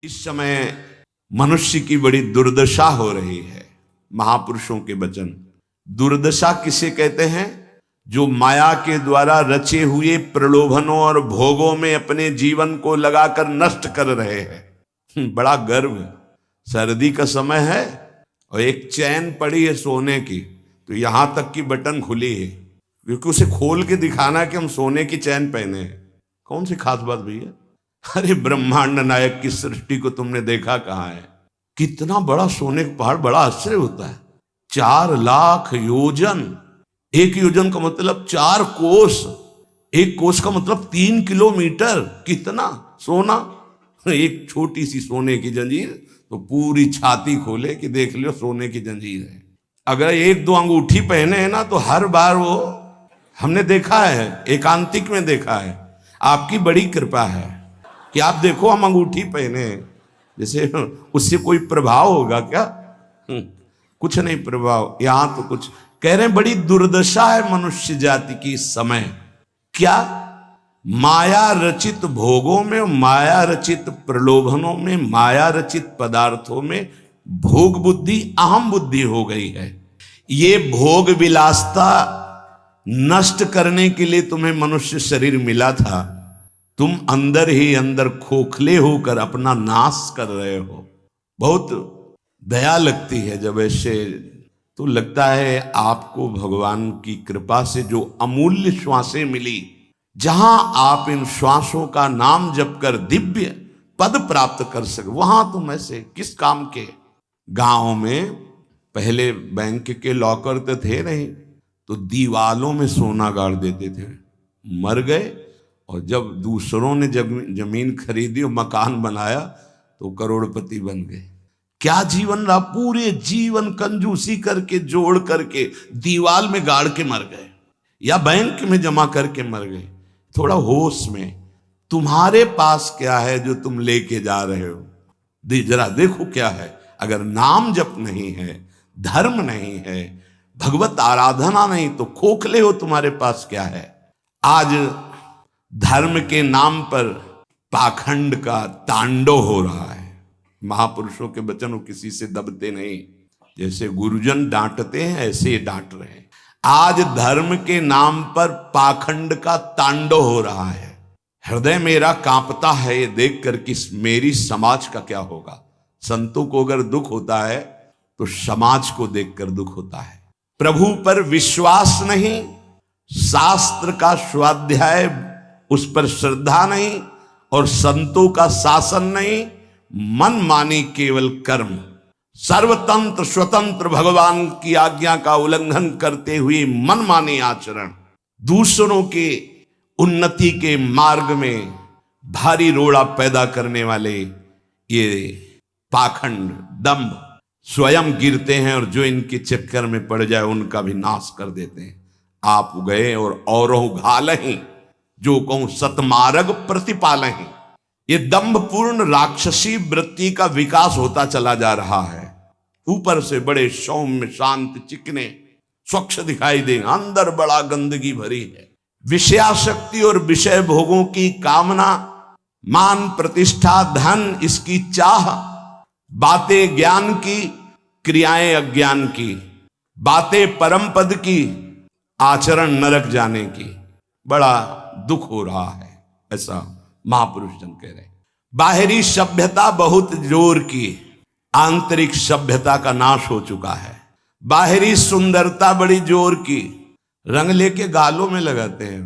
इस समय मनुष्य की बड़ी दुर्दशा हो रही है। महापुरुषों के वचन। दुर्दशा किसे कहते हैं? जो माया के द्वारा रचे हुए प्रलोभनों और भोगों में अपने जीवन को लगाकर नष्ट कर रहे हैं। बड़ा गर्व, सर्दी का समय है और एक चैन पड़ी है सोने की, तो यहां तक की बटन खुली है, क्योंकि उसे खोल के दिखाना है कि हम सोने की चैन पहने हैं। कौन सी खास बात भैया? अरे ब्रह्मांड नायक की सृष्टि को तुमने देखा कहाँ है? कितना बड़ा सोने का पहाड़, बड़ा आश्चर्य होता है। 4 लाख योजन, 1 योजन का मतलब 4 कोस, 1 कोस का मतलब 3 किलोमीटर। कितना सोना! एक छोटी सी सोने की जंजीर तो पूरी छाती खोले कि देख लो सोने की जंजीर है। अगर 1-2 अंगूठी पहने हैं ना तो हर बार वो हमने देखा है, एकांतिक में देखा है। आपकी बड़ी कृपा है कि आप देखो हम अंगूठी पहने हैं, जैसे उससे कोई प्रभाव होगा क्या? कुछ नहीं प्रभाव। यहां तो कुछ कह रहे हैं बड़ी दुर्दशा है मनुष्य जाति की इस समय। क्या? माया रचित भोगों में, माया रचित प्रलोभनों में, माया रचित पदार्थों में भोग बुद्धि, अहम बुद्धि हो गई है। ये भोग विलासता नष्ट करने के लिए तुम्हें मनुष्य शरीर मिला था। तुम अंदर ही अंदर खोखले होकर अपना नाश कर रहे हो। बहुत दया लगती है जब ऐसे, तो लगता है आपको भगवान की कृपा से जो अमूल्य श्वासें मिली, जहां आप इन श्वासों का नाम जप कर दिव्य पद प्राप्त कर सके, वहां तुम ऐसे किस काम के? गांव में पहले बैंक के लॉकर तो थे नहीं, तो दीवालों में सोना गाड़ देते थे। मर गए और जब दूसरों ने जमीन खरीदी और मकान बनाया तो करोड़पति बन गए। क्या जीवन रहा? पूरे जीवन कंजूसी करके जोड़ करके दीवाल में गाड़ के मर गए या बैंक में जमा करके मर गए। थोड़ा होश में, तुम्हारे पास क्या है जो तुम लेके जा रहे हो? जरा देखो क्या है। अगर नाम जप नहीं है, धर्म नहीं है, भगवत आराधना नहीं, तो खोखले हो। तुम्हारे पास क्या है? आज धर्म के नाम पर पाखंड का तांडव हो रहा है। महापुरुषों के वचन वो किसी से दबते नहीं। जैसे गुरुजन डांटते हैं ऐसे ये डांट रहे हैं। आज धर्म के नाम पर पाखंड का तांडव हो रहा है। हृदय मेरा कांपता है ये देखकर कि मेरी समाज का क्या होगा। संतों को अगर दुख होता है तो समाज को देखकर दुख होता है। प्रभु पर विश्वास नहीं, शास्त्र का स्वाध्याय उस पर श्रद्धा नहीं, और संतों का शासन नहीं, मनमानी केवल कर्म, सर्वतंत्र स्वतंत्र भगवान की आज्ञा का उल्लंघन करते हुए मनमानी आचरण, दूसरों के उन्नति के मार्ग में भारी रोड़ा पैदा करने वाले ये पाखंड, दंभ स्वयं गिरते हैं और जो इनके चक्कर में पड़ जाए उनका भी नाश कर देते हैं। आप गए और औरों घालहीं, जो कहूं सतमार्ग प्रतिपालहीं। ये दंभपूर्ण राक्षसी वृत्ति का विकास होता चला जा रहा है। ऊपर से बड़े सौम्य शांत चिकने स्वच्छ दिखाई दें, अंदर बड़ा गंदगी भरी है। विषयाशक्ति और विषय भोगों की कामना, मान प्रतिष्ठा धन इसकी चाह, बातें ज्ञान की, क्रियाएं अज्ञान की, बातें परम पद की, आचरण नरक जाने की। बड़ा दुख हो रहा है, ऐसा महापुरुष जन कह रहे हैं। बाहरी सभ्यता बहुत जोर की, आंतरिक सभ्यता का नाश हो चुका है। बाहरी सुंदरता बड़ी जोर की, रंग लेके गालों में लगाते हैं।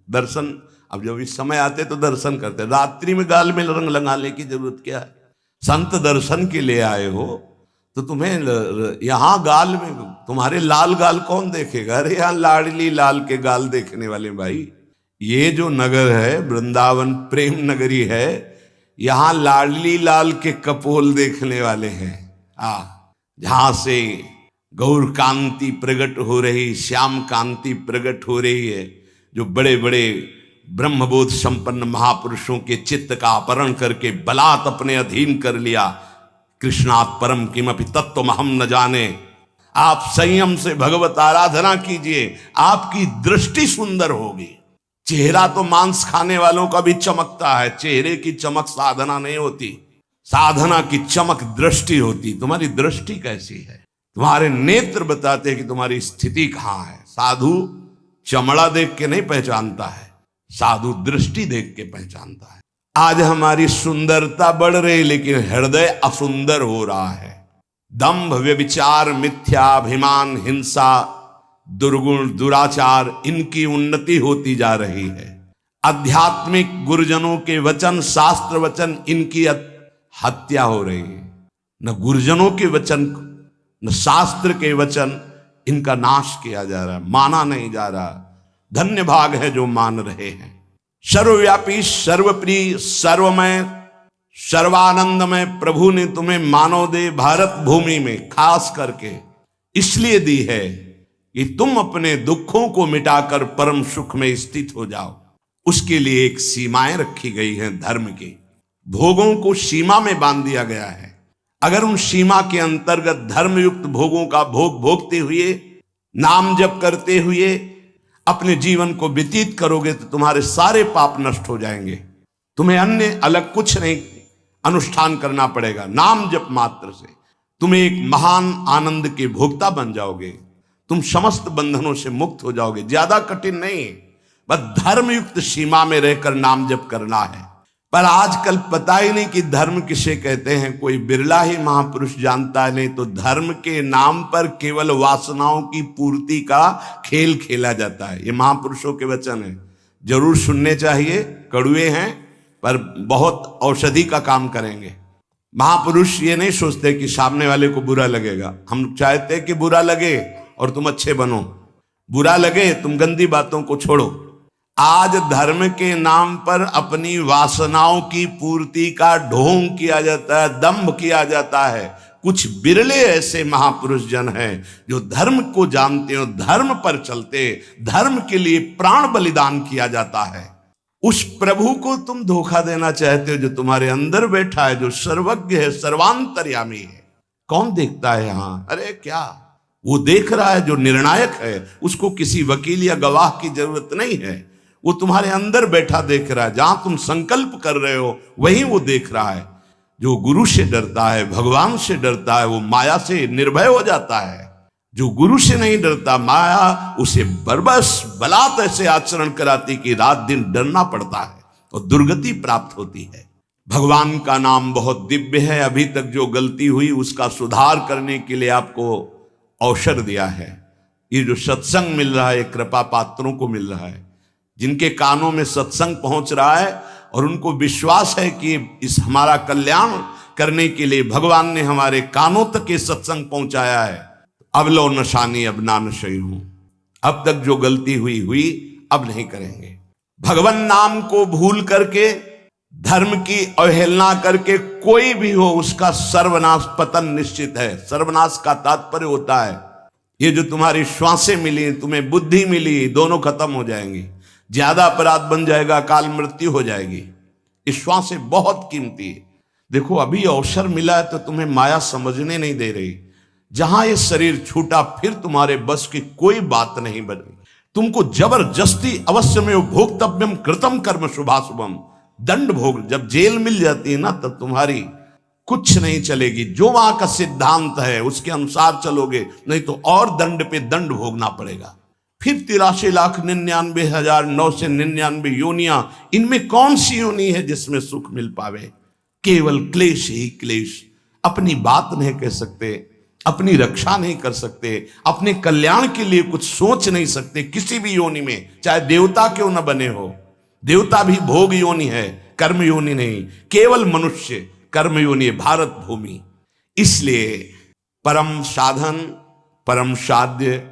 दर्शन, अब जब इस समय आते तो दर्शन करते, रात्रि में गाल में रंग लगाने की जरूरत क्या है? संत दर्शन के लिए आए हो तो तुम्हें यहां गाल में, तुम्हारे लाल गाल कौन देखेगा? अरे यहां लाडली लाल के गाल देखने वाले भाई। ये जो नगर है वृंदावन प्रेम नगरी है, यहां लाडली लाल के कपोल देखने वाले हैं। जहां से गौर कांति प्रकट हो रही, श्याम कांति प्रकट हो रही है, जो बड़े बड़े ब्रह्मबोध संपन्न महापुरुषों के चित्त का अपहरण करके बलात् अपने अधीन कर लिया। कृष्णात् परम किमपि तत्त्वमहं न जाने। आप संयम से भगवत आराधना कीजिए, आपकी दृष्टि सुंदर होगी। चेहरा तो मांस खाने वालों का भी चमकता है, चेहरे की चमक साधना नहीं होती। साधना की चमक दृष्टि होती। तुम्हारी दृष्टि कैसी है, तुम्हारे नेत्र बताते हैं कि तुम्हारी स्थिति कहां है। साधु चमड़ा देख के नहीं पहचानता है, साधु दृष्टि देख के पहचानता है। आज हमारी सुंदरता बढ़ रही, लेकिन हृदय असुंदर हो रहा है। दंभ, व्यभिचार, मिथ्याभिमान, हिंसा, दुर्गुण, दुराचार, इनकी उन्नति होती जा रही है। आध्यात्मिक गुरुजनों के वचन, शास्त्र वचन, इनकी हत्या हो रही है। न गुरुजनों के वचन न शास्त्र के वचन, इनका नाश किया जा रहा है, माना नहीं जा रहा। धन्य भाग है जो मान रहे हैं। सर्वव्यापी, सर्वप्रिय, सर्वमय, सर्वानंदमय प्रभु ने तुम्हें मानव देह भारत भूमि में खास करके इसलिए दी है कि तुम अपने दुखों को मिटाकर परम सुख में स्थित हो जाओ। उसके लिए एक सीमाएं रखी गई हैं धर्म की। भोगों को सीमा में बांध दिया गया है। अगर उन सीमा के अंतर्गत धर्मयुक्त भोगों का भोग भोगते हुए, नाम जप करते हुए अपने जीवन को व्यतीत करोगे तो तुम्हारे सारे पाप नष्ट हो जाएंगे। तुम्हें अन्य अलग कुछ नहीं अनुष्ठान करना पड़ेगा। नाम जप मात्र से तुम्हें एक महान आनंद के भोक्ता बन जाओगे। तुम समस्त बंधनों से मुक्त हो जाओगे। ज्यादा कठिन नहीं, बस धर्मयुक्त सीमा में रहकर नाम जप करना है। पर आजकल पता ही नहीं कि धर्म किसे कहते हैं। कोई बिरला ही महापुरुष जानता है। नहीं तो धर्म के नाम पर केवल वासनाओं की पूर्ति का खेल खेला जाता है। ये महापुरुषों के वचन है, जरूर सुनने चाहिए। कड़वे हैं पर बहुत औषधि का काम करेंगे। महापुरुष ये नहीं सोचते कि सामने वाले को बुरा लगेगा। हम चाहते कि बुरा लगे और तुम अच्छे बनो, बुरा लगे तुम गंदी बातों को छोड़ो। आज धर्म के नाम पर अपनी वासनाओं की पूर्ति का ढोंग किया जाता है, दंभ किया जाता है। कुछ बिरले ऐसे महापुरुष जन हैं जो धर्म को जानते हो, धर्म पर चलते, धर्म के लिए प्राण बलिदान किया जाता है। उस प्रभु को तुम धोखा देना चाहते हो जो तुम्हारे अंदर बैठा है, जो सर्वज्ञ है, सर्वांतर्यामी है। कौन देखता है यहां? अरे क्या वो देख रहा है जो निर्णायक है। उसको किसी वकील या गवाह की जरूरत नहीं है। वो तुम्हारे अंदर बैठा देख रहा है। जहां तुम संकल्प कर रहे हो वहीं वो देख रहा है। जो गुरु से डरता है, भगवान से डरता है, वो माया से निर्भय हो जाता है। जो गुरु से नहीं डरता, माया उसे बरबस बलात् ऐसे आचरण कराती कि रात दिन डरना पड़ता है और दुर्गति प्राप्त होती है। भगवान का नाम बहुत दिव्य है। अभी तक जो गलती हुई उसका सुधार करने के लिए आपको अवसर दिया है। ये जो सत्संग मिल रहा है, कृपा पात्रों को मिल रहा है, जिनके कानों में सत्संग पहुंच रहा है और उनको विश्वास है कि इस हमारा कल्याण करने के लिए भगवान ने हमारे कानों तक ये सत्संग पहुंचाया है। अब लो नशानी अब ना नशई हूं। अब तक जो गलती हुई अब नहीं करेंगे। भगवान नाम को भूल करके, धर्म की अवहेलना करके कोई भी हो उसका सर्वनाश, पतन निश्चित है। सर्वनाश का तात्पर्य होता है ये जो तुम्हारी श्वासें मिली, तुम्हें बुद्धि मिली, दोनों खत्म हो जाएंगी। ज्यादा अपराध बन जाएगा, काल मृत्यु हो जाएगी। इस श्वासें बहुत कीमती है। देखो अभी अवसर मिला है तो तुम्हें माया समझने नहीं दे रही। जहां ये शरीर छूटा फिर तुम्हारे बस की कोई बात नहीं बनी। तुमको जबरदस्ती अवश्य में भोक्तव्यम कृतम कर्म शुभाशुभम, दंड भोग। जब जेल मिल जाती है ना तब तुम्हारी कुछ नहीं चलेगी। जो वहां का सिद्धांत है उसके अनुसार चलोगे, नहीं तो और दंड पे दंड भोगना पड़ेगा। फिर 83,99,999 योनियां, इनमें कौन सी योनि है जिसमें सुख मिल पावे? केवल क्लेश ही क्लेश। अपनी बात नहीं कह सकते, अपनी रक्षा नहीं कर सकते, अपने कल्याण के लिए कुछ सोच नहीं सकते किसी भी योनि में, चाहे देवता क्यों न बने हो। देवता भी भोग योनि है, कर्म योनि नहीं। केवल मनुष्य कर्म योनि है, भारत भूमि। इसलिए परम साधन, परम साध्य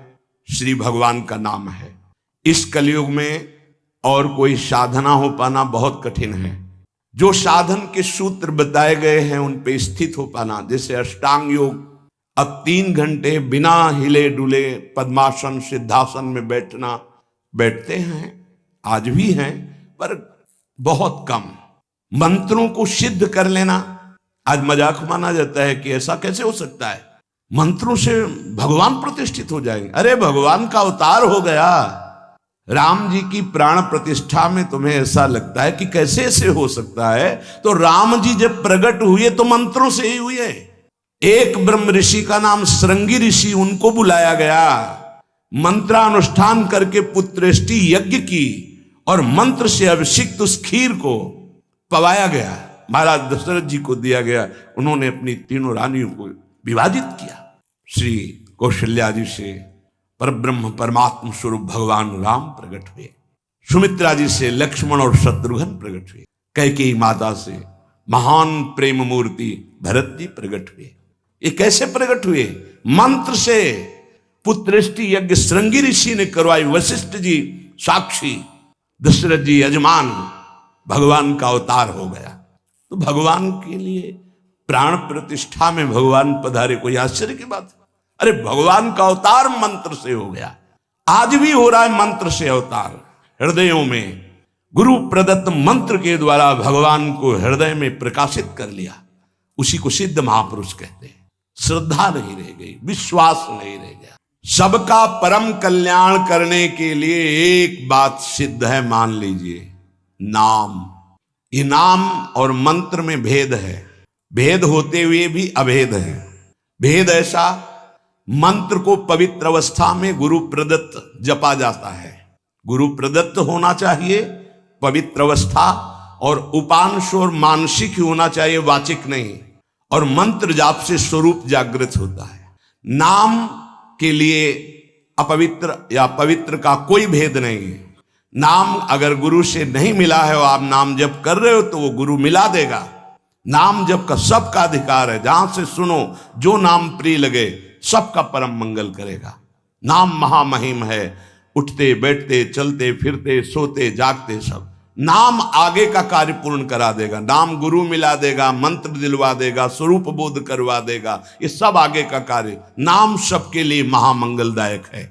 श्री भगवान का नाम है। इस कलयुग में और कोई साधना हो पाना बहुत कठिन है। जो साधन के सूत्र बताए गए हैं उन पे स्थित हो पाना, जैसे अष्टांग योग, अब 3 घंटे बिना हिले डुले पद्मासन सिद्धासन में बैठते हैं, आज भी हैं, पर बहुत कम। मंत्रों को सिद्ध कर लेना आज मजाक माना जाता है कि ऐसा कैसे हो सकता है, मंत्रों से भगवान प्रतिष्ठित हो जाएंगे। अरे भगवान का अवतार हो गया, राम जी की प्राण प्रतिष्ठा में तुम्हें ऐसा लगता है कि कैसे ऐसे हो सकता है, तो राम जी जब प्रकट हुए तो मंत्रों से ही हुए। एक ब्रह्म ऋषि का नाम श्रृंगी ऋषि, उनको बुलाया गया, मंत्रानुष्ठान करके पुत्रेष्टि यज्ञ की और मंत्र से अभिषिक्त उस खीर को पवाया गया, महाराज दशरथ जी को दिया गया। उन्होंने अपनी तीनों रानियों को विभाजित किया। श्री कौशल्या जी से परब्रह्म परमात्म स्वरूप भगवान राम प्रकट हुए, सुमित्रा जी से लक्ष्मण और शत्रुघ्न प्रकट हुए, कैकेयी माता से महान प्रेम मूर्ति भरत जी प्रकट हुए। ये कैसे प्रकट हुए? मंत्र से। पुत्रेष्टि यज्ञ श्रृंगी ऋषि ने करवाई, वशिष्ठ जी साक्षी, दशरथ जी यजमान, भगवान का अवतार हो गया। तो भगवान के लिए प्राण प्रतिष्ठा में भगवान पधारे, कोई आश्चर्य की बात? अरे भगवान का अवतार मंत्र से हो गया। आज भी हो रहा है मंत्र से अवतार। हृदयों में गुरु प्रदत्त मंत्र के द्वारा भगवान को हृदय में प्रकाशित कर लिया। उसी को सिद्ध महापुरुष कहते हैं। श्रद्धा नहीं रह गई, विश्वास नहीं रह गया। सबका परम कल्याण करने के लिए एक बात सिद्ध है, मान लीजिए, नाम। ये नाम और मंत्र में भेद है, भेद होते हुए भी अभेद है। भेद ऐसा, मंत्र को पवित्र अवस्था में गुरु प्रदत्त जपा जाता है, गुरु प्रदत्त होना चाहिए, पवित्र अवस्था, और उपांश और मानसिक ही होना चाहिए, वाचिक नहीं। और मंत्र जाप से स्वरूप जागृत होता है। नाम के लिए अपवित्र या पवित्र का कोई भेद नहीं है। नाम अगर गुरु से नहीं मिला है और आप नाम जप कर रहे हो तो वो गुरु मिला देगा। नाम जप का सबका अधिकार है, जहां से सुनो जो नाम प्रिय लगे सबका परम मंगल करेगा। नाम महामहिम है, उठते बैठते चलते फिरते सोते जागते सब नाम आगे का कार्य पूर्ण करा देगा। नाम गुरु मिला देगा, मंत्र दिलवा देगा, स्वरूप बोध करवा देगा, ये सब आगे का कार्य। नाम सबके लिए महामंगलदायक है।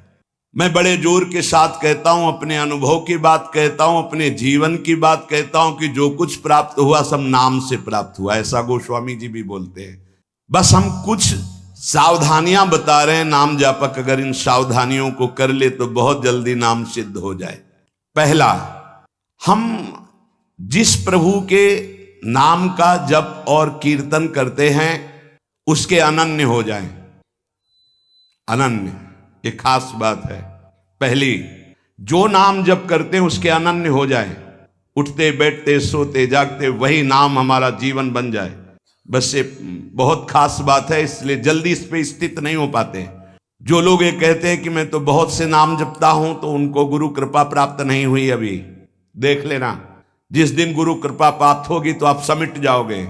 मैं बड़े जोर के साथ कहता हूं, अपने अनुभव की बात कहता हूं, अपने जीवन की बात कहता हूं कि जो कुछ प्राप्त हुआ सब नाम से प्राप्त हुआ। ऐसा गोस्वामी जी भी बोलते हैं। बस हम कुछ सावधानियां बता रहे हैं। नाम जापक अगर इन सावधानियों को कर ले तो बहुत जल्दी नाम सिद्ध हो जाए। पहला, हम जिस प्रभु के नाम का जप और कीर्तन करते हैं उसके अनन्य हो जाएं। अनन्य ये खास बात है। पहली, जो नाम जप करते हैं उसके अनन्य हो जाए, उठते बैठते सोते जागते वही नाम हमारा जीवन बन जाए। बस ये बहुत खास बात है, इसलिए जल्दी इस पे स्थित नहीं हो पाते। जो लोग ये कहते हैं कि मैं तो बहुत से नाम जपता हूं, तो उनको गुरु कृपा प्राप्त नहीं हुई। अभी देख लेना, जिस दिन गुरु कृपा प्राप्त होगी तो आप समिट जाओगे।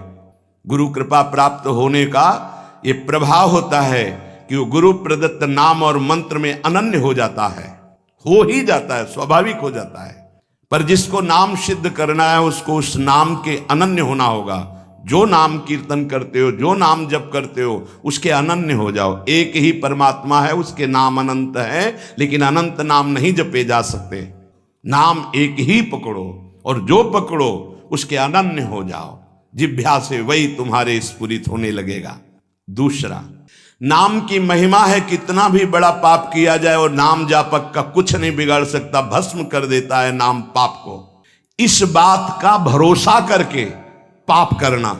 गुरु कृपा प्राप्त होने का ये प्रभाव होता है कि वो गुरु प्रदत्त नाम और मंत्र में अनन्य हो जाता है, हो ही जाता है, स्वाभाविक हो जाता है। पर जिसको नाम सिद्ध करना है उसको उस नाम के अनन्य होना होगा। जो नाम कीर्तन करते हो, जो नाम जप करते हो, उसके अनन्य हो जाओ। एक ही परमात्मा है, उसके नाम अनंत है, लेकिन अनंत नाम नहीं जपे जा सकते। नाम एक ही पकड़ो और जो पकड़ो उसके अनन्य हो जाओ। जिह्वा से वही तुम्हारे स्फुरित होने लगेगा। दूसरा, नाम की महिमा है। कितना भी बड़ा पाप किया जाए और नाम जापक का कुछ नहीं बिगाड़ सकता, भस्म कर देता है नाम पाप को। इस बात का भरोसा करके पाप करना,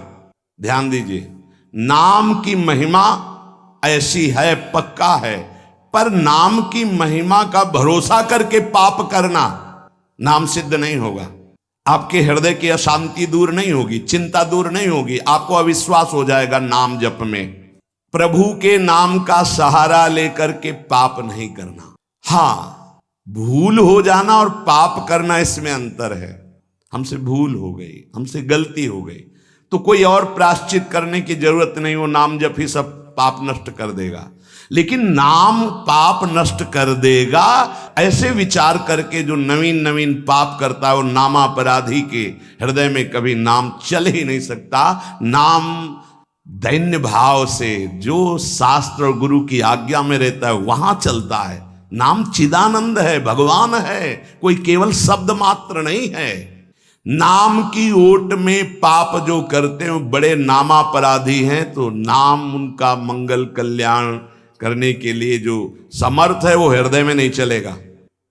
ध्यान दीजिए, नाम की महिमा ऐसी है, पक्का है, पर नाम की महिमा का भरोसा करके पाप करना नाम सिद्ध नहीं होगा। आपके हृदय की अशांति दूर नहीं होगी, चिंता दूर नहीं होगी, आपको अविश्वास हो जाएगा नाम जप में। प्रभु के नाम का सहारा लेकर के पाप नहीं करना। हाँ, भूल हो जाना और पाप करना, इसमें अंतर है। हमसे भूल हो गई, हमसे गलती हो गई, तो कोई और प्रायश्चित करने की जरूरत नहीं, वो नाम जप ही सब पाप नष्ट कर देगा। लेकिन नाम पाप नष्ट कर देगा ऐसे विचार करके जो नवीन नवीन पाप करता है, वो नामापराधी के हृदय में कभी नाम चल ही नहीं सकता। नाम दैन्य भाव से जो शास्त्र और गुरु की आज्ञा में रहता है वहां चलता है। नाम चिदानंद है, भगवान है, कोई केवल शब्द मात्र नहीं है। नाम की ओट में पाप जो करते हैं बड़े नामापराधी हैं, तो नाम उनका मंगल कल्याण करने के लिए जो समर्थ है वो हृदय में नहीं चलेगा।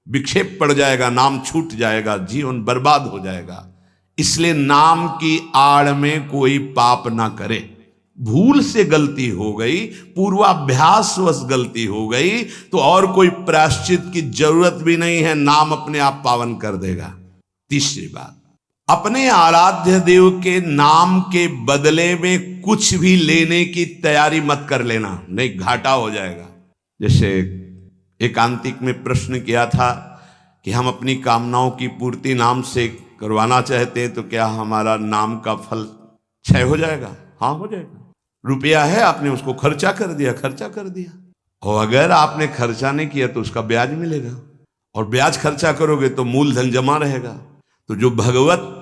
विक्षेप पड़ जाएगा, नाम छूट जाएगा, जीवन बर्बाद हो जाएगा। इसलिए नाम की आड़ में कोई पाप ना करे। भूल से गलती हो गई, पूर्वाभ्यासवश गलती हो गई, तो और कोई प्रायश्चित की जरूरत भी नहीं है, नाम अपने आप पावन कर देगा। तीसरी बात, अपने आराध्य देव के नाम के बदले में कुछ भी लेने की तैयारी मत कर लेना, नहीं घाटा हो जाएगा। जैसे एकांतिक में प्रश्न किया था कि हम अपनी कामनाओं की पूर्ति नाम से करवाना चाहते हैं, तो क्या हमारा नाम का फल क्षय हो जाएगा? हाँ, हो जाएगा। रुपया है, आपने उसको खर्चा कर दिया, और अगर आपने खर्चा नहीं किया तो उसका ब्याज मिलेगा, और ब्याज खर्चा करोगे तो मूलधन जमा रहेगा। तो जो भगवत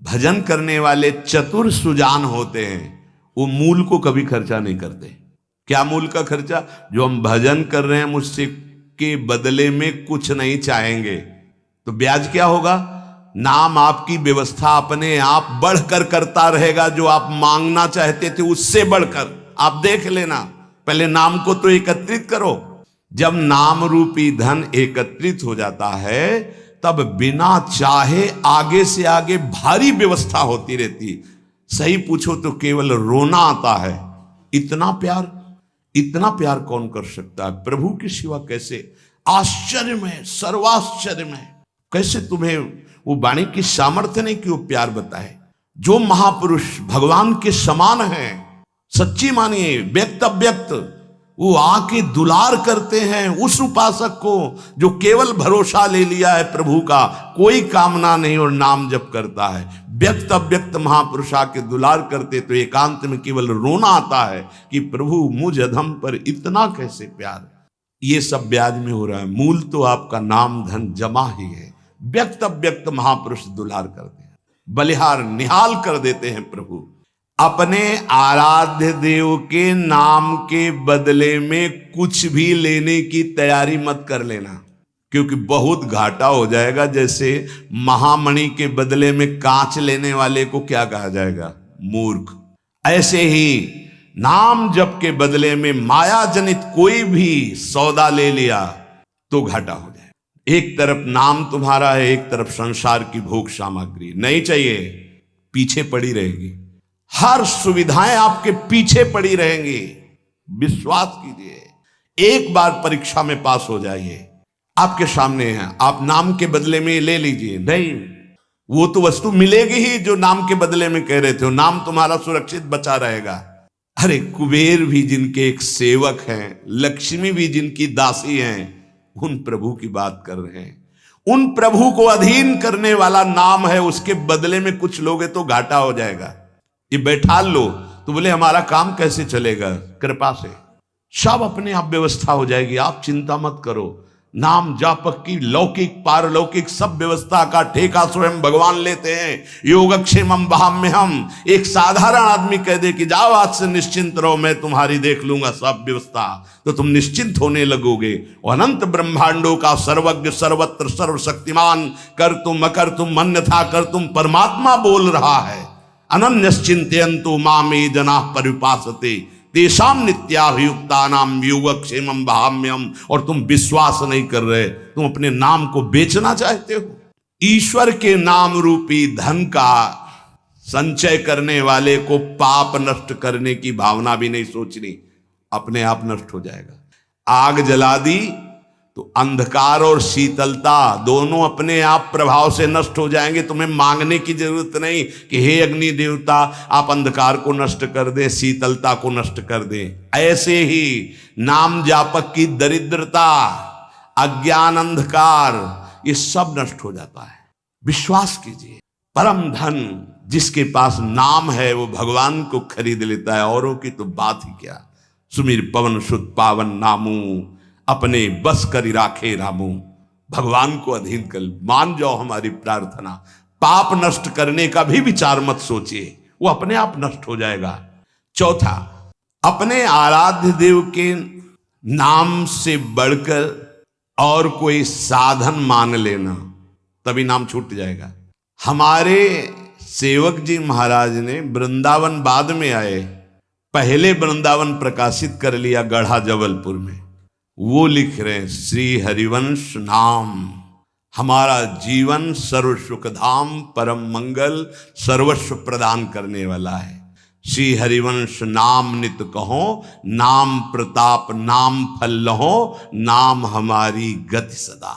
भजन करने वाले चतुर सुजान होते हैं, वो मूल को कभी खर्चा नहीं करते। क्या मूल का खर्चा? जो हम भजन कर रहे हैं, मुझसे के बदले में कुछ नहीं चाहेंगे, तो ब्याज क्या होगा? नाम आपकी व्यवस्था अपने आप बढ़कर करता रहेगा। जो आप मांगना चाहते थे उससे बढ़कर, आप देख लेना। पहले नाम को तो एकत्रित करो। जब नाम रूपी धन एकत्रित हो जाता है, तब बिना चाहे आगे से आगे भारी व्यवस्था होती रहती। सही पूछो तो केवल रोना आता है। इतना प्यार कौन कर सकता है प्रभु के सिवा? कैसे आश्चर्य में, सर्वाश्चर्य में, कैसे तुम्हें वो वाणी की सामर्थ्य नहीं कि वो प्यार बताए। जो महापुरुष भगवान के समान हैं, सच्ची मानिए, व्यक्त अव्यक्त, वो आके दुलार करते हैं उस उपासक को जो केवल भरोसा ले लिया है प्रभु का, कोई कामना नहीं और नाम जप करता है। व्यक्त अव्यक्त महापुरुष आके दुलार करते तो एकांत में केवल रोना आता है कि प्रभु मुझ अधम पर इतना कैसे प्यार। ये सब ब्याज में हो रहा है, मूल तो आपका नाम धन जमा ही है। व्यक्त अव्यक्त महापुरुष दुलार करते हैं, बलिहार निहाल कर देते हैं प्रभु। अपने आराध्य देव के नाम के बदले में कुछ भी लेने की तैयारी मत कर लेना, क्योंकि बहुत घाटा हो जाएगा। जैसे महामणि के बदले में कांच लेने वाले को क्या कहा जाएगा? मूर्ख। ऐसे ही नाम जप के बदले में माया जनित कोई भी सौदा ले लिया तो घाटा हो जाएगा। एक तरफ नाम तुम्हारा है, एक तरफ संसार की भोग सामग्री नहीं चाहिए, पीछे पड़ी रहेगी। हर सुविधाएं आपके पीछे पड़ी रहेंगी। विश्वास कीजिए, एक बार परीक्षा में पास हो जाइए, आपके सामने है, आप नाम के बदले में ले लीजिए। नहीं, वो तो वस्तु मिलेगी ही जो नाम के बदले में कह रहे थे। नाम तुम्हारा सुरक्षित बचा रहेगा। अरे कुबेर भी जिनके एक सेवक हैं, लक्ष्मी भी जिनकी दासी हैं, उन प्रभु की बात कर रहे हैं। उन प्रभु को अधीन करने वाला नाम है, उसके बदले में कुछ लोगे तो घाटा हो जाएगा। ये बैठा लो तो बोले हमारा काम कैसे चलेगा? कृपा से सब अपने आप व्यवस्था हो जाएगी, आप चिंता मत करो। नाम जापक की लौकिक पारलौकिक सब व्यवस्था का ठेका स्वयं भगवान लेते हैं। योगक्षेमम वहाम्यहम। एक साधारण आदमी कह दे कि जाओ आज से निश्चिंत रहो, मैं तुम्हारी देख लूंगा सब व्यवस्था, तो तुम निश्चिंत होने लगोगे। और अनंत ब्रह्मांडों का सर्वज्ञ सर्वत्र सर्वशक्तिमान कर तुम अकर तुम अन्यथा कर तुम परमात्मा बोल रहा है। अनन्यश्चिंतयन्तु मामे जनाः परिपासते तेषां नित्याभियुक्तानां योगक्षेमं वहाम्यहम्। और तुम विश्वास नहीं कर रहे, तुम अपने नाम को बेचना चाहते हो। ईश्वर के नाम रूपी धन का संचय करने वाले को पाप नष्ट करने की भावना भी नहीं सोचनी, अपने आप नष्ट हो जाएगा। आग जला दी तो अंधकार और शीतलता दोनों अपने आप प्रभाव से नष्ट हो जाएंगे। तुम्हें मांगने की जरूरत नहीं कि हे अग्नि देवता आप अंधकार को नष्ट कर दें, शीतलता को नष्ट कर दें। ऐसे ही नाम जापक की दरिद्रता, अज्ञान, अंधकार, ये सब नष्ट हो जाता है। विश्वास कीजिए, परम धन जिसके पास नाम है वो भगवान को खरीद लेता है, औरों की तो बात ही क्या। सुमिर पवन सुत पावन नामू अपने बस करी राखे रामू। भगवान को अधीन कर मान जाओ हमारी प्रार्थना। पाप नष्ट करने का भी विचार मत सोचिए, वो अपने आप नष्ट हो जाएगा। चौथा, अपने आराध्य देव के नाम से बढ़कर और कोई साधन मान लेना, तभी नाम छूट जाएगा। हमारे सेवक जी महाराज ने वृंदावन बाद में आए, पहले वृंदावन प्रकाशित कर लिया गढ़ा जबलपुर में। वो लिख रहे हैं श्री हरिवंश नाम हमारा जीवन सर्व सुखधाम परम मंगल सर्वस्व प्रदान करने वाला है। श्री हरिवंश नाम नित कहो, नाम प्रताप नाम फल लहो, नाम हमारी गति सदा।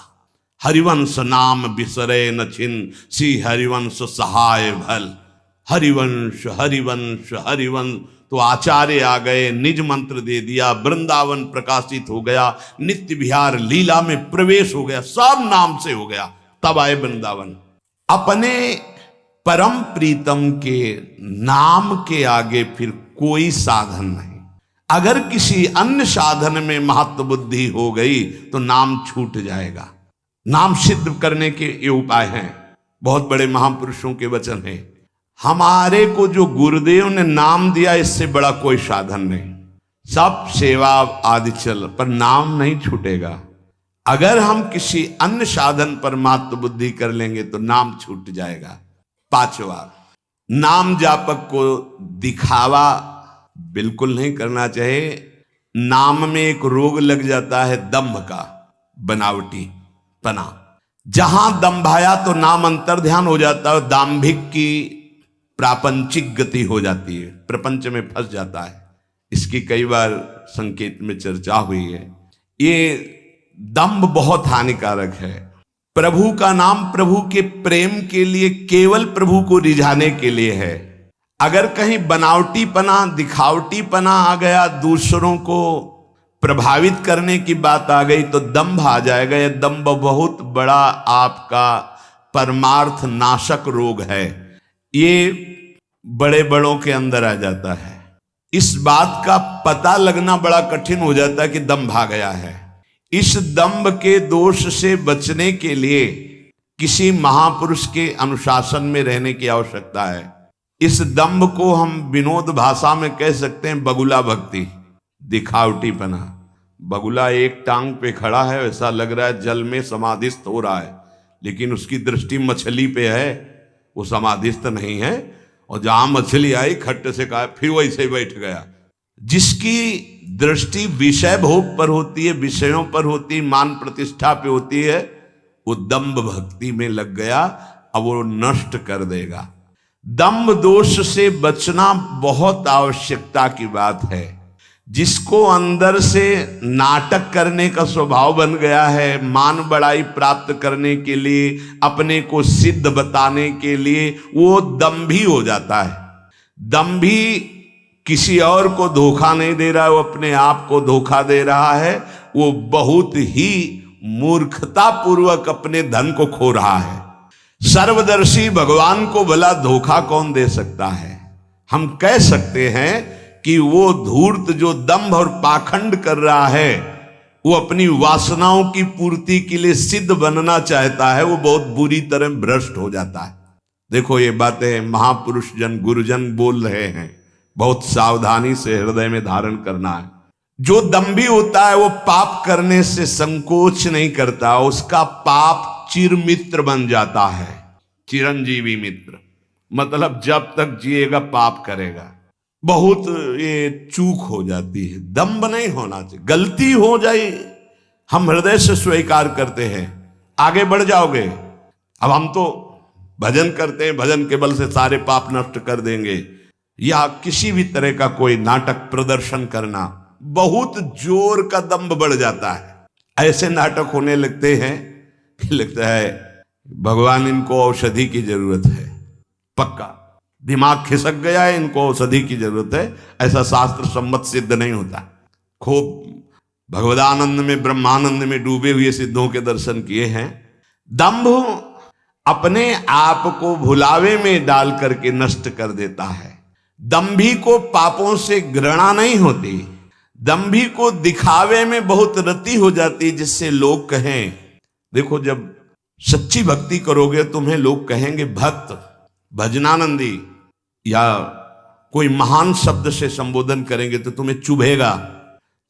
हरिवंश नाम बिसरे न छिन, श्री हरिवंश सहाय भल। हरिवंश हरिवंश हरिवंश। तो आचार्य आ गए, निज मंत्र दे दिया, वृंदावन प्रकाशित हो गया, नित्य विहार लीला में प्रवेश हो गया, सब नाम से हो गया। तब आए वृंदावन। अपने परम प्रीतम के नाम के आगे फिर कोई साधन नहीं। अगर किसी अन्य साधन में महत्व बुद्धि हो गई तो नाम छूट जाएगा। नाम सिद्ध करने के ये उपाय हैं, बहुत बड़े महापुरुषों के वचन हैं। हमारे को जो गुरुदेव ने नाम दिया, इससे बड़ा कोई साधन नहीं। सब सेवा आदि चल, पर नाम नहीं छूटेगा। अगर हम किसी अन्य साधन पर महत्व बुद्धि कर लेंगे तो नाम छूट जाएगा। पांचवा, नाम जापक को दिखावा बिल्कुल नहीं करना चाहिए। नाम में एक रोग लग जाता है दंभ का, बनावटी पना। जहां दंभाया तो नाम अंतर ध्यान हो जाता है, दाम्भिक की प्रापंचिक गति हो जाती है, प्रपंच में फंस जाता है। इसकी कई बार संकेत में चर्चा हुई है। ये दंभ बहुत हानिकारक है। प्रभु का नाम प्रभु के प्रेम के लिए, केवल प्रभु को रिझाने के लिए है। अगर कहीं बनावटीपना दिखावटीपना आ गया, दूसरों को प्रभावित करने की बात आ गई तो दंभ आ जाएगा। यह दंभ बहुत बड़ा आपका परमार्थ नाशक रोग है। ये बड़े बड़ों के अंदर आ जाता है। इस बात का पता लगना बड़ा कठिन हो जाता है कि दंभ आ गया है। इस दंभ के दोष से बचने के लिए किसी महापुरुष के अनुशासन में रहने की आवश्यकता है। इस दंभ को हम विनोद भाषा में कह सकते हैं बगुला भक्ति, दिखावटीपना। बगुला एक टांग पे खड़ा है, ऐसा लग रहा है जल में समाधिस्थ हो रहा है, लेकिन उसकी दृष्टि मछली पे है, वो समाधिस्थ नहीं है। और जहां मछली आई खट्टे से कहा, फिर वैसे ही बैठ गया। जिसकी दृष्टि विषय भोग पर होती है, विषयों पर होती है, मान प्रतिष्ठा पे होती है, वो दंभ भक्ति में लग गया। अब वो नष्ट कर देगा। दंभ दोष से बचना बहुत आवश्यकता की बात है। जिसको अंदर से नाटक करने का स्वभाव बन गया है, मान बड़ाई प्राप्त करने के लिए, अपने को सिद्ध बताने के लिए, वो दंभी हो जाता है। दंभी किसी और को धोखा नहीं दे रहा है, वो अपने आप को धोखा दे रहा है। वो बहुत ही मूर्खता पूर्वक अपने धन को खो रहा है। सर्वदर्शी भगवान को भला धोखा कौन दे सकता है? हम कह सकते हैं कि वो धूर्त जो दंभ और पाखंड कर रहा है, वो अपनी वासनाओं की पूर्ति के लिए सिद्ध बनना चाहता है, वो बहुत बुरी तरह भ्रष्ट हो जाता है। देखो ये बातें महापुरुष जन गुरुजन बोल रहे हैं, बहुत सावधानी से हृदय में धारण करना है। जो दंभी होता है वो पाप करने से संकोच नहीं करता, उसका पाप चिर मित्र बन जाता है, चिरंजीवी मित्र। मतलब जब तक जिएगा पाप करेगा। बहुत ये चूक हो जाती है। दंभ नहीं होना चाहिए। गलती हो जाए हम हृदय से स्वीकार करते हैं, आगे बढ़ जाओगे। अब हम तो भजन करते हैं, भजन के बल से सारे पाप नष्ट कर देंगे, या किसी भी तरह का कोई नाटक प्रदर्शन करना, बहुत जोर का दंभ बढ़ जाता है। ऐसे नाटक होने लगते हैं कि लगता है भगवान इनको औषधि की जरूरत है। पक्का दिमाग खिसक गया है, इनको औषधि की जरूरत है। ऐसा शास्त्र सम्मत सिद्ध नहीं होता। खूब भगवदानंद में ब्रह्मानंद में डूबे हुए सिद्धों के दर्शन किए हैं। दंभ अपने आप को भुलावे में डाल करके नष्ट कर देता है। दंभी को पापों से घृणा नहीं होती, दंभी को दिखावे में बहुत रति हो जाती, जिससे लोग कहें, देखो जब सच्ची भक्ति करोगे तुम्हें लोग कहेंगे भक्त, भजनानंदी, या कोई महान शब्द से संबोधन करेंगे तो तुम्हें चुभेगा,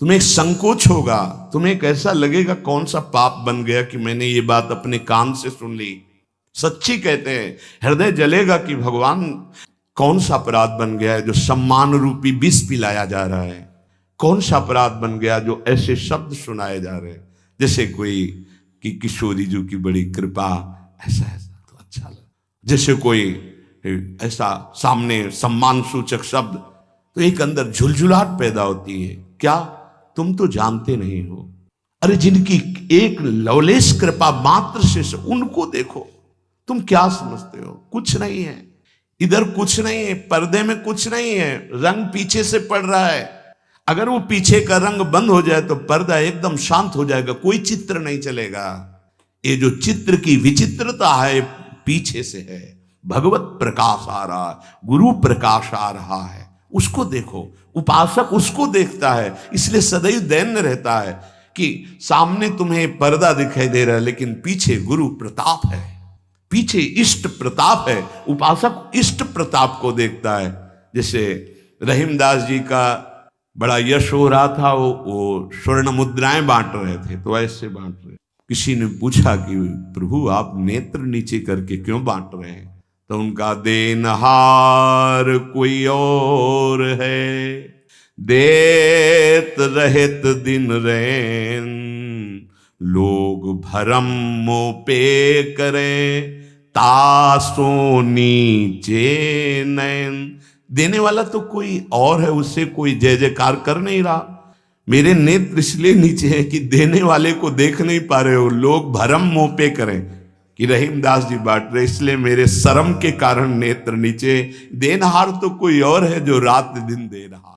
तुम्हें एक संकोच होगा, तुम्हें कैसा लगेगा कौन सा पाप बन गया कि मैंने ये बात अपने कान से सुन ली। सच्ची कहते हैं, हृदय जलेगा कि भगवान कौन सा अपराध बन गया है जो सम्मान रूपी विष पिलाया जा रहा है, कौन सा अपराध बन गया जो ऐसे शब्द सुनाए जा रहे हैं। जैसे कोई कि किशोरी जी की बड़ी कृपा, ऐसा ऐसा तो अच्छा लगा। जैसे कोई ऐसा सामने सम्मान सूचक शब्द तो एक अंदर झुलझुलाहट पैदा होती है। क्या तुम तो जानते नहीं हो? अरे जिनकी एक लवलेश कृपा मात्र से उनको देखो, तुम क्या समझते हो? कुछ नहीं है इधर, कुछ नहीं है, पर्दे में कुछ नहीं है, रंग पीछे से पड़ रहा है। अगर वो पीछे का रंग बंद हो जाए तो पर्दा एकदम शांत हो जाएगा, कोई चित्र नहीं चलेगा। ये जो चित्र की विचित्रता है पीछे से है। भगवत प्रकाश आ रहा है, गुरु प्रकाश आ रहा है, उसको देखो। उपासक उसको देखता है, इसलिए सदैव दैन्य रहता है कि सामने तुम्हें पर्दा दिखाई दे रहा है लेकिन पीछे गुरु प्रताप है, पीछे इष्ट प्रताप है। उपासक इष्ट प्रताप को देखता है। जैसे रहीमदास जी का बड़ा यश हो रहा था, वो स्वर्ण मुद्राएं बांट रहे थे, तो ऐसे बांट रहे। किसी ने पूछा कि प्रभु आप नेत्र नीचे करके क्यों बांट रहे हैं? तो उनका देनहार कोई और है, देत रहत दिन रैन, लोग भरम मोपे करें, तासो नीचे नैन। देने वाला तो कोई और है, उससे कोई जय जयकार कर नहीं रहा। मेरे नेत्र इसलिए नीचे हैं कि देने वाले को देख नहीं पा रहे हो, लोग भरम मोपे करें कि रहीमदास जी बांट रहे, इसलिए मेरे शर्म के कारण नेत्र नीचे। देनहार तो कोई और है जो रात दिन दे रहा।